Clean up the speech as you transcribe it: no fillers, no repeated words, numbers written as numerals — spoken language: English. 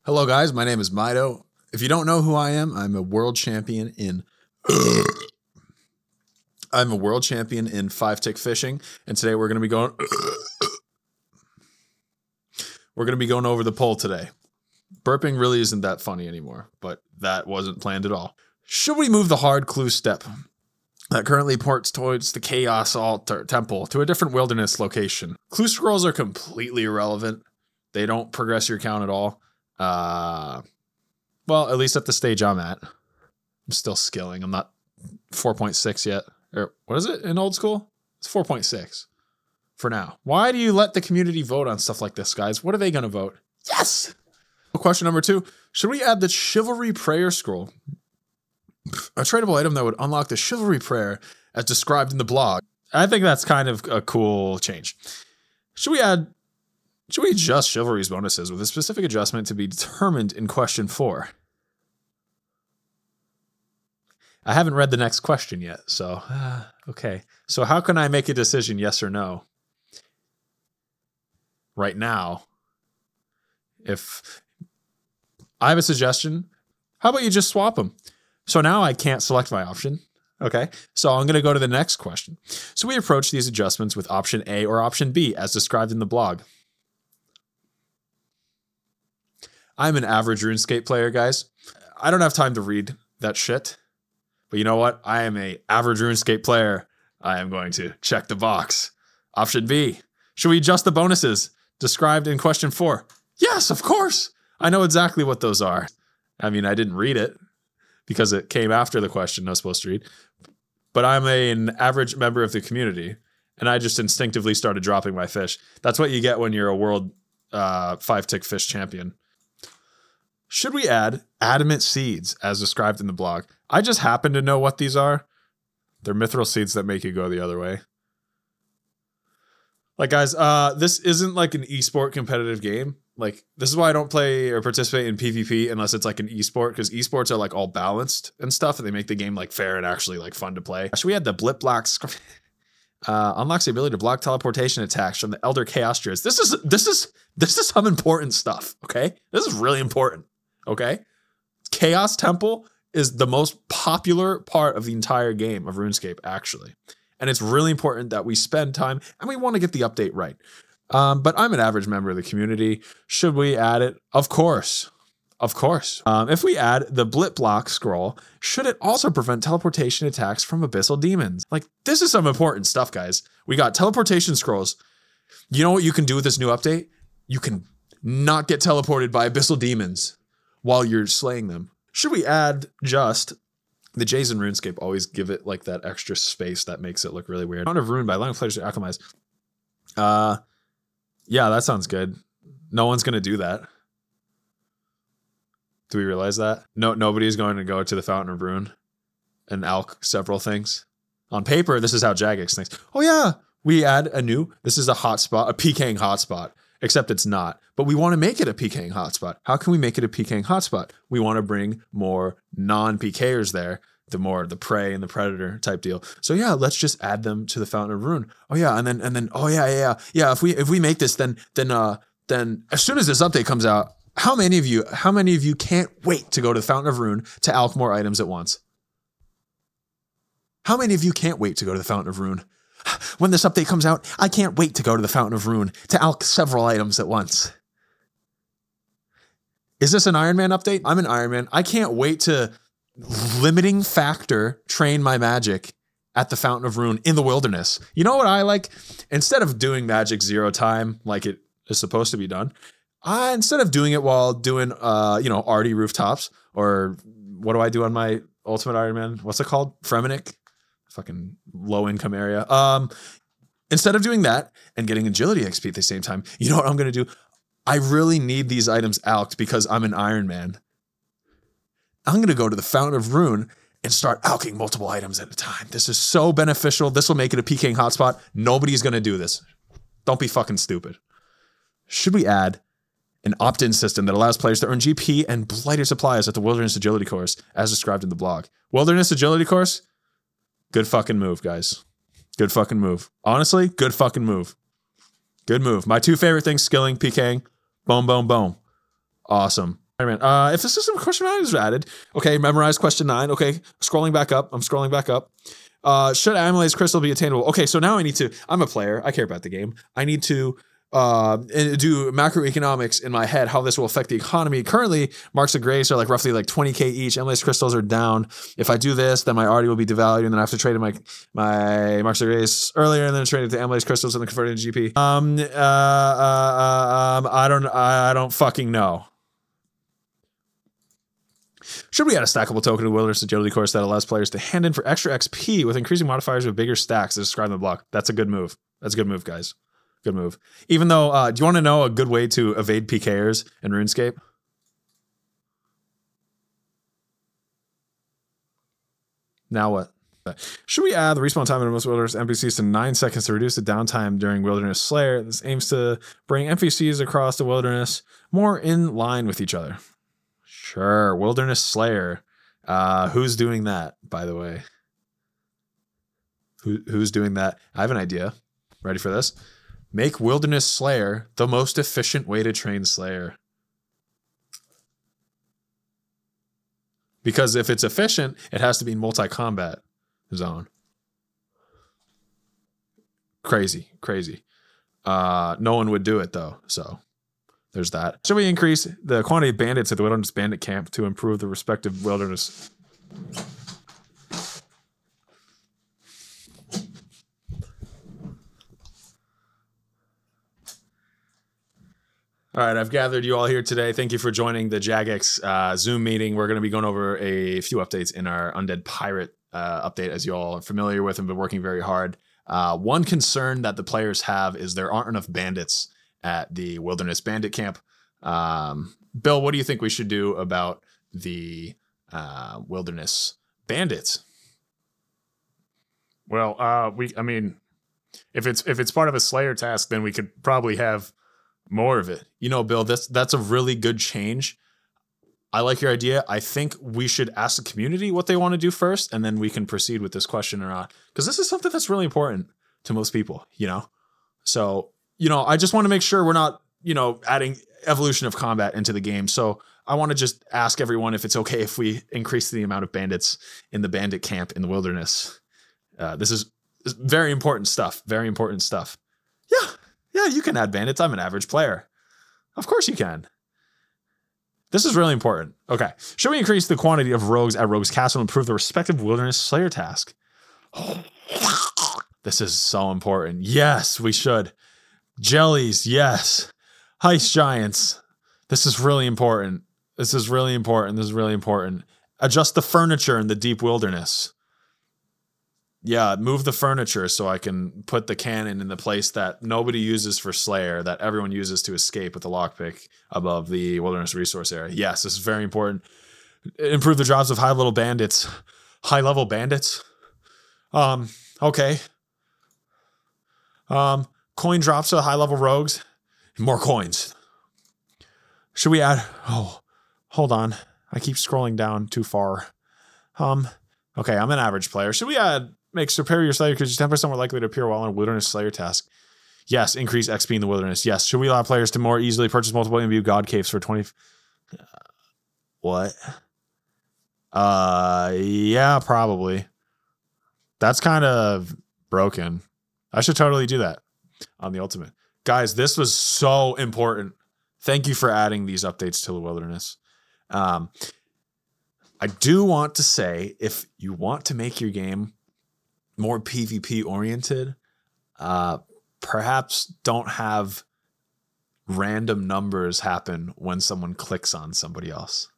Hello guys, my name is Mido. If you don't know who I am, I'm a world champion in five-tick fishing, and today we're going to be going over the poll today. Burping really isn't that funny anymore, but that wasn't planned at all. Should we move the hard clue step that currently ports towards the Chaos Altar Temple to a different wilderness location? Clue scrolls are completely irrelevant. They don't progress your count at all. Well, at least at the stage I'm at. I'm still skilling. I'm not 4.6 yet. Or what is it in old school? It's 4.6 for now. Why do you let the community vote on stuff like this, guys? What are they going to vote? Yes! Question number 2. Should we add the Chivalry Prayer Scroll? A tradable item that would unlock the Chivalry Prayer as described in the blog. I think that's kind of a cool change. Should we adjust Chivalry's bonuses with a specific adjustment to be determined in question 4? I haven't read the next question yet, so, okay. So how can I make a decision, yes or no? Right now, if I have a suggestion, how about you just swap them? So now I can't select my option. Okay, so I'm going to go to the next question. So we approach these adjustments with option A or option B as described in the blog. I'm an average RuneScape player, guys. I don't have time to read that shit. But you know what? I am an average RuneScape player. I am going to check the box. Option B. Should we adjust the bonuses described in question 4? Yes, of course. I know exactly what those are. I mean, I didn't read it because it came after the question I was supposed to read. But I'm an average member of the community, and I just instinctively started dropping my fish. That's what you get when you're a world 5-tick fish champion. Should we add adamant seeds as described in the blog? I just happen to know what these are. They're mithril seeds that make you go the other way. Like, guys, this isn't like an esport competitive game. Like, this is why I don't play or participate in PvP unless it's like an esport, because esports are like all balanced and stuff, and they make the game like fair and actually like fun to play. Should we add the blip block? Unlocks the ability to block teleportation attacks from the Elder Chaos Druids. This is some important stuff. Okay, this is really important. Okay, Chaos Temple is the most popular part of the entire game of RuneScape, actually. And it's really important that we spend time, and we want to get the update right. But I'm an average member of the community. Should we add it? Of course. Of course. If we add the blip block scroll, should it also prevent teleportation attacks from abyssal demons? Like, this is some important stuff, guys. We got teleportation scrolls. You know what you can do with this new update? You can not get teleported by abyssal demons while you're slaying them. Should we add just the J's in RuneScape always give it like that extra space that makes it look really weird. Count of Rune by allowing players to acclimatize. Yeah, that sounds good. No one's gonna do that. Do we realize that? No, nobody's going to go to the Fountain of Rune and alch several things. On paper, this is how Jagex thinks. Oh yeah, we add a new, this is a hotspot, a PKing hotspot. Except it's not. But we want to make it a PKing hotspot. How can we make it a PKing hotspot? We want to bring more non-PKers there, the prey and the predator type deal. So yeah, let's just add them to the Fountain of Rune. Oh yeah, and then oh yeah. If we make this, then as soon as this update comes out, how many of you can't wait to go to the Fountain of Rune to alch more items at once? How many of you can't wait to go to the Fountain of Rune? When this update comes out, I can't wait to go to the Fountain of Rune to alch several items at once. Is this an Iron Man update? I'm an Iron Man. I can't wait to limiting factor train my magic at the Fountain of Rune in the wilderness. You know what I like? Instead of doing magic 0 time like it is supposed to be done, instead of doing it while doing arty rooftops, or what do I do on my Ultimate Iron Man? What's it called? Fremenic? Fucking low income area. Instead of doing that and getting agility XP at the same time, you know what I'm going to do? I really need these items alched because I'm an Iron Man. I'm going to go to the Fountain of Rune and start alching multiple items at a time. This is so beneficial. This will make it a PKing hotspot. Nobody's going to do this. Don't be fucking stupid. Should we add an opt-in system that allows players to earn GP and blighter supplies at the Wilderness Agility course as described in the blog? Wilderness Agility course? Good fucking move, guys. Good fucking move. Honestly, good fucking move. Good move. My 2 favorite things, skilling, PKing. Boom, boom, boom. Awesome. All right, man. If the system question 9 is added, okay, memorize question 9. Okay, scrolling back up. I'm scrolling back up. Should Amylase crystal be attainable? Okay, so now I need to, I'm a player. I care about the game. I need to do macroeconomics in my head, how this will affect the economy. Currently, marks of grace are like roughly like 20K each. Amylase crystals are down. If I do this, then my RD will be devalued, and then I have to trade in my marks of grace earlier, and then trade it to amylase crystals and then convert it into GP. I don't fucking know. Should we add a stackable token to the Wilderness Agility course that allows players to hand in for extra XP with increasing modifiers with bigger stacks as described in the block? That's a good move. That's a good move, guys. Good move. Even though, do you want to know a good way to evade PKers in RuneScape? Now what? Should we add the respawn time in most Wilderness NPCs to 9 seconds to reduce the downtime during Wilderness Slayer? This aims to bring NPCs across the Wilderness more in line with each other. Sure, Wilderness Slayer. Who's doing that, by the way? Who's doing that? I have an idea. Ready for this? Make Wilderness Slayer the most efficient way to train Slayer. Because if it's efficient, it has to be multi-combat zone. Crazy, crazy. No one would do it, though, so there's that. Should we increase the quantity of bandits at the Wilderness Bandit Camp to improve the respective wilderness? All right, I've gathered you all here today. Thank you for joining the Jagex Zoom meeting. We're going to be going over a few updates in our Undead Pirate update, as you all are familiar with and been working very hard. One concern that the players have is there aren't enough bandits at the Wilderness Bandit Camp. Bill, what do you think we should do about the Wilderness Bandits? Well, I mean, if it's part of a Slayer task, then we could probably have more of it. You know, Bill, that's a really good change. I like your idea. I think we should ask the community what they want to do first, and then we can proceed with this question or not. Because this is something that's really important to most people, you know? So, you know, I just want to make sure we're not, you know, adding evolution of combat into the game. So I want to just ask everyone if it's okay if we increase the amount of bandits in the bandit camp in the wilderness. This is very important stuff. Very important stuff. Yeah, you can add bandits. I'm an average player. Of course you can. This is really important. Okay. Should we increase the quantity of rogues at Rogue's Castle and improve the respective Wilderness Slayer task? This is so important. Yes, we should. Jellies, yes. Heist Giants. This is really important. This is really important. This is really important. Adjust the furniture in the deep wilderness. Yeah, move the furniture so I can put the cannon in the place that nobody uses for Slayer, that everyone uses to escape with the lockpick above the wilderness resource area. Yes, this is very important. Improve the jobs of high-level bandits. High-level bandits? Okay. Coin drops to high-level rogues. More coins. Should we add... Oh, hold on. I keep scrolling down too far. Okay, I'm an average player. Should we add... Make superior Slayer because you're 10% more likely to appear while on a Wilderness Slayer task. Yes, increase XP in the wilderness. Yes. Should we allow players to more easily purchase multiple and view God caves for 20? What? Yeah, probably. That's kind of broken. I should totally do that on the ultimate. Guys, this was so important. Thank you for adding these updates to the wilderness. I do want to say, if you want to make your game more PvP oriented, perhaps don't have random numbers happen when someone clicks on somebody else.